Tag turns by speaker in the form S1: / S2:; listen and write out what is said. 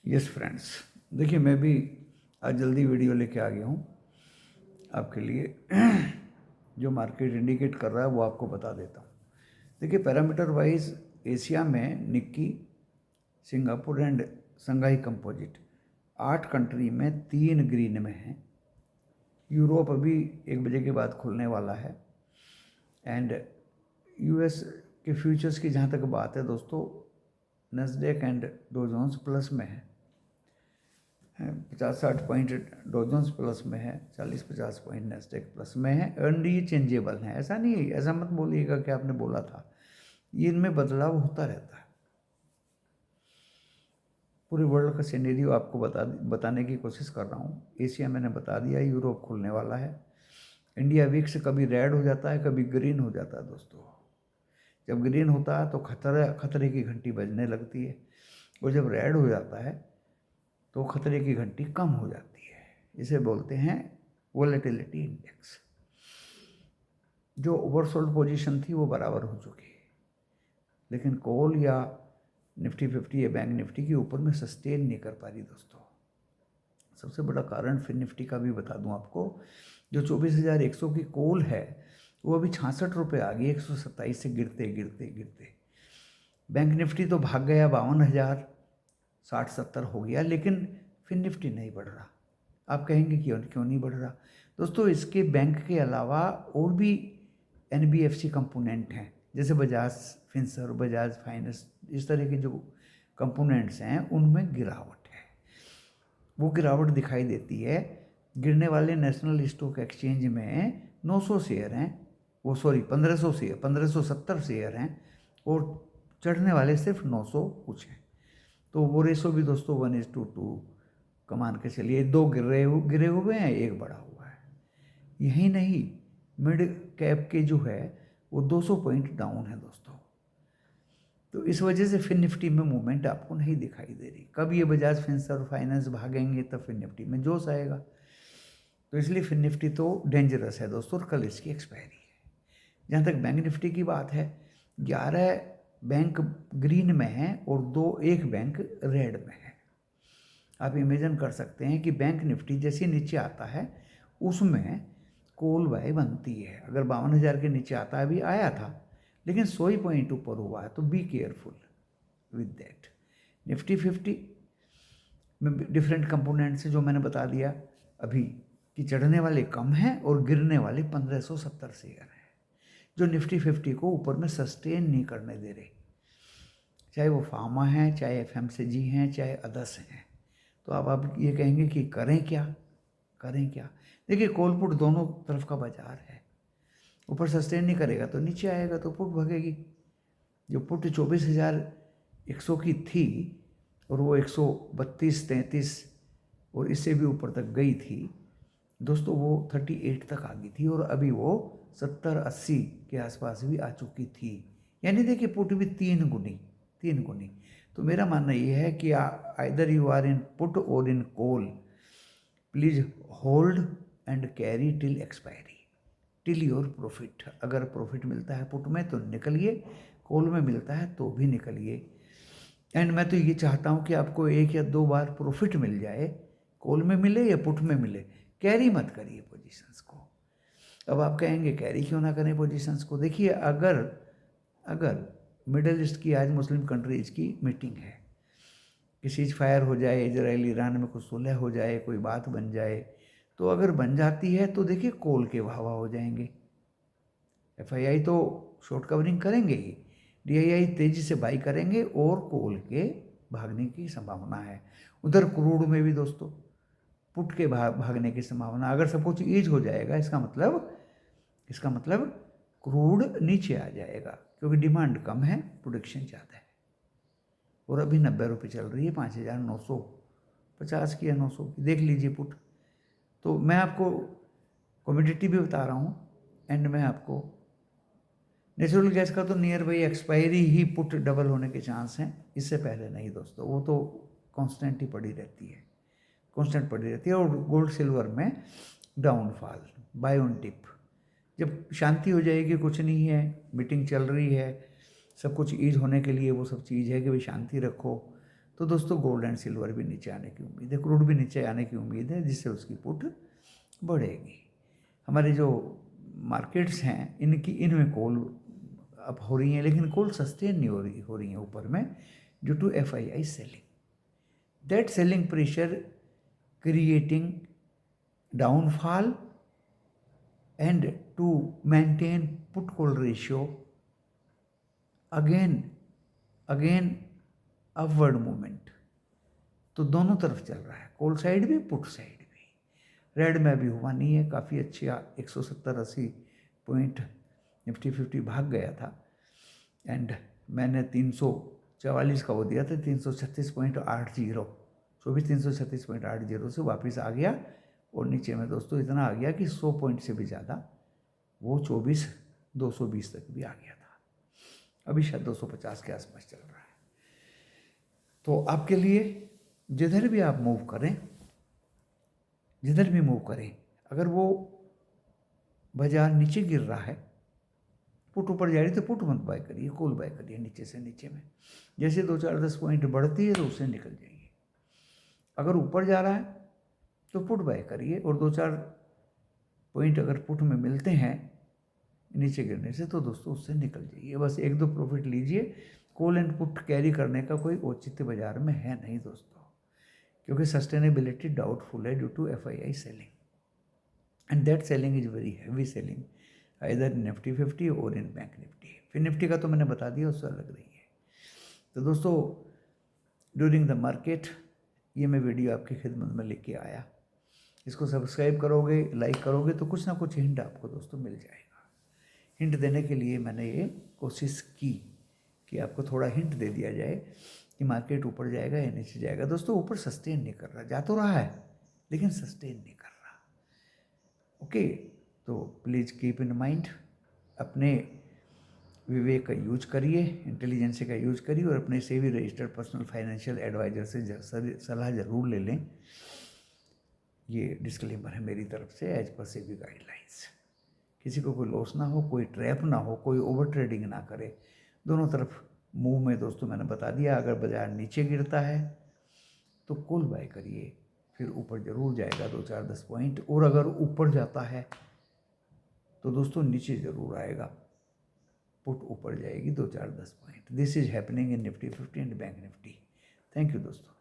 S1: Yes friends, देखिए मैं भी आज जल्दी वीडियो लेके आ गया हूँ आपके लिए। जो मार्केट इंडिकेट कर रहा है वो आपको बता देता हूँ। देखिए पैरामीटर वाइज एशिया में Nikki, Singapore and Shanghai composite 8 country में 3 ग्रीन में हैं। यूरोप अभी 1 बजे के बाद खुलने वाला है। एंड यूएस के फ्यूचर्स की जहाँ तक बात है दोस्तों, नस्डैक एंड डॉ जोन्स प्लस में है। 50-60 पॉइंट डॉ जोन्स प्लस में है, 40-50 पॉइंट नैस्डैक प्लस में है। एंड ये चेंजेबल है, ऐसा नहीं है, ऐसा मत बोलिएगा कि आपने बोला था। ये इनमें बदलाव होता रहता है। पूरे वर्ल्ड का सिनेरियो आपको बताने की कोशिश कर रहा हूँ। एशिया मैंने बता दिया, यूरोप खुलने वाला है। इंडिया वीक से कभी रेड हो जाता है, कभी ग्रीन हो जाता है दोस्तों। जब ग्रीन होता है तो खतरे की घंटी बजने लगती है, और जब रेड हो जाता है तो खतरे की घंटी कम हो जाती है। इसे बोलते हैं वोलेटिलिटी इंडेक्स। जो ओवरसोल्ड पोजीशन थी वो बराबर हो चुकी है, लेकिन कोल या निफ्टी 50 या बैंक निफ्टी के ऊपर में सस्टेन नहीं कर पा रही दोस्तों। सबसे बड़ा कारण फिर निफ्टी का भी बता दूं आपको। जो 24,100 की कोल है वो अभी 66 रुपये आ गई, 127 से गिरते गिरते गिरते। बैंक निफ्टी तो भाग गया 52,000, 60-70 हो गया, लेकिन फिर निफ्टी नहीं बढ़ रहा। आप कहेंगे क्यों नहीं बढ़ रहा दोस्तों? इसके बैंक के अलावा और भी NBFC कंपोनेंट हैं, जैसे बजाज फिनसर्व, बजाज फाइनेंस, इस तरह के जो कंपोनेंट्स हैं उनमें गिरावट है। वो गिरावट दिखाई देती है। गिरने वाले नेशनल स्टॉक एक्सचेंज में 900 शेयर हैं, वो सॉरी 1570 शेयर हैं, और चढ़ने वाले सिर्फ 900 कुछ हैं। तो वो रेशो भी दोस्तों 1:2 कमान के चलिए। 2 गिरे हुए हैं, 1 बढ़ा हुआ है। यही नहीं, मिड कैप के जो है वो 200 पॉइंट डाउन है दोस्तों। तो इस वजह से फिर निफ्टी में मूवमेंट आपको नहीं दिखाई दे रही। कब ये बजाज फिनसर्व फाइनेंस भागेंगे तब फिर निफ्टी में जोश आएगा। तो इसलिए फिर निफ्टी तो डेंजरस है दोस्तों, और कल इसकी एक्सपायरी है। जहाँ तक बैंक निफ्टी की बात है, 11 बैंक ग्रीन में है और एक बैंक रेड में है। आप इमेजिन कर सकते हैं कि बैंक निफ्टी जैसे नीचे आता है उसमें कोल बाय बनती है। अगर 52,000 के नीचे आता है, अभी आया था लेकिन 100 ही पॉइंट ऊपर हुआ है, तो be careful with that. Nifty 50 में डिफरेंट कंपोनेंट्स से जो मैंने बता दिया अभी, कि चढ़ने वाले कम हैं और गिरने वाले 1570 शेयर हैं, जो निफ्टी 50 को ऊपर में सस्टेन नहीं करने दे रहे। चाहे वो फार्मा हैं, चाहे FMCG हैं, चाहे अदर्स हैं। तो अब आप ये कहेंगे कि करें क्या? देखिए कोल पुट दोनों तरफ का बाजार है। ऊपर सस्टेन नहीं करेगा तो नीचे आएगा, तो पुट भगेगी। जो पुट 24,100 की थी और वो 132-33 और इससे भी ऊपर तक गई थी दोस्तों, वो 38 तक आ गई थी, और अभी वो 70-80 के आसपास भी आ चुकी थी। यानी देखिए पुट भी 3 गुनी। तो मेरा मानना ये है कि either you are in put और in call, please hold and carry till expiry, till your profit. अगर प्रॉफिट मिलता है पुट में तो निकलिए, कॉल में मिलता है तो भी निकलिए। एंड मैं तो ये चाहता हूँ कि आपको 1 या 2 बार प्रॉफिट मिल जाए, कॉल में मिले या पुट में मिले, कैरी मत करिए पोजीशंस को। अब आप कहेंगे कैरी क्यों ना करें पोजीशंस को? देखिए अगर मिडल ईस्ट की आज मुस्लिम कंट्रीज की मीटिंग है कि सीज फायर हो जाए, इजराइल ईरान में कुछ सुलह हो जाए, कोई बात बन जाए, तो अगर बन जाती है तो देखिए कोल के वाह हो जाएंगे। FII तो शॉर्ट कवरिंग करेंगे ही, DII तेजी से बाई करेंगे और कोल के भागने की संभावना है। उधर क्रूड में भी दोस्तों पुट के भागने की संभावना। अगर सब कुछ ईज हो जाएगा, इसका मतलब क्रूड नीचे आ जाएगा, क्योंकि डिमांड कम है, प्रोडक्शन ज़्यादा है। और अभी 90 रुपये चल रही है, 5,950 की या 900 की, देख लीजिए पुट। तो मैं आपको कमोडिटी भी बता रहा हूँ, एंड मैं आपको नेचुरल गैस का तो near by expiry he put double होने के चांस हैं, इससे पहले नहीं दोस्तों। वो तो कांस्टेंट ही पड़ी रहती है। और गोल्ड सिल्वर में डाउनफॉल, बाय ऑन टिप। जब शांति हो जाएगी, कुछ नहीं है, मीटिंग चल रही है, सब कुछ ईज होने के लिए वो सब चीज़ है कि भाई शांति रखो, तो दोस्तों गोल्ड एंड सिल्वर भी नीचे आने की उम्मीद है, क्रूड भी नीचे आने की उम्मीद है, जिससे उसकी पुट बढ़ेगी। हमारे जो मार्केट्स हैं इनमें कोल अप हो रही हैं, लेकिन कोल सस्टेन नहीं हो रही हैं ऊपर में, due to FII selling, that selling pressure creating downfall and to maintain put call ratio again upward movement। तो दोनों तरफ चल रहा है, कॉल साइड भी पुट साइड भी। रेड में अभी हुआ नहीं है, काफ़ी अच्छी 170-80 पॉइंट निफ्टी 50 भाग गया था, एंड मैंने 344 का वो दिया था 336.80, 336.80 से वापस आ गया, और नीचे में दोस्तों इतना आ गया कि 100 पॉइंट से भी ज़्यादा, वो 24,220 तक भी आ गया था। अभी शायद 250 के आसपास चल रहा है। तो आपके लिए जिधर भी आप मूव करें, जिधर भी मूव करें, अगर वो बाजार नीचे गिर रहा है, पुट ऊपर जा रही है तो पुट मत बाय करिए, कॉल बाय करिए नीचे से नीचे में। जैसे 2-4-10 पॉइंट बढ़ती है तो उससे निकल जाइए। अगर ऊपर जा रहा है तो पुट बाय करिए, और 2-4 पॉइंट अगर पुट में मिलते हैं नीचे गिरने से तो दोस्तों उससे निकल जाइए। बस 1-2 प्रॉफिट लीजिए। कॉल एंड पुट कैरी करने का कोई औचित्य बाजार में है नहीं दोस्तों, क्योंकि सस्टेनेबिलिटी डाउटफुल है due to FII selling, and that selling is very heavy selling either in Nifty 50 और इन बैंक निफ्टी। फिर निफ्टी का तो मैंने बता दिया, उससे अलग रही है। तो दोस्तों ड्यूरिंग द मार्केट ये मैं वीडियो आपकी खिदमत में लेके आया। इसको सब्सक्राइब करोगे, लाइक करोगे तो कुछ ना कुछ हिंट आपको दोस्तों मिल जाएगा। हिंट देने के लिए मैंने ये कोशिश की कि आपको थोड़ा हिंट दे दिया जाए कि मार्केट ऊपर जाएगा या नीचे जाएगा। दोस्तों ऊपर सस्टेन नहीं कर रहा, जा तो रहा है लेकिन सस्टेन नहीं कर रहा। ओके, तो प्लीज़ कीप इन माइंड, अपने विवेक का यूज करिए, इंटेलिजेंसी का यूज करिए, और अपने SEBI registered personal financial advisor से सलाह ज़रूर ले लें। ये डिस्क्लेमर है मेरी तरफ से, एज पर सेबी गाइडलाइंस। किसी को कोई लॉस ना हो, कोई ट्रैप ना हो, कोई ओवर ट्रेडिंग ना करे। दोनों तरफ मूव में दोस्तों मैंने बता दिया, अगर बाजार नीचे गिरता है तो कॉल बाय करिए, फिर ऊपर जरूर जाएगा 2-4-10 पॉइंट, और अगर ऊपर जाता है तो दोस्तों नीचे जरूर आएगा, पुट ऊपर जाएगी 2-4-10 point. This is happening in Nifty 50 and bank Nifty. Thank you दोस्तों।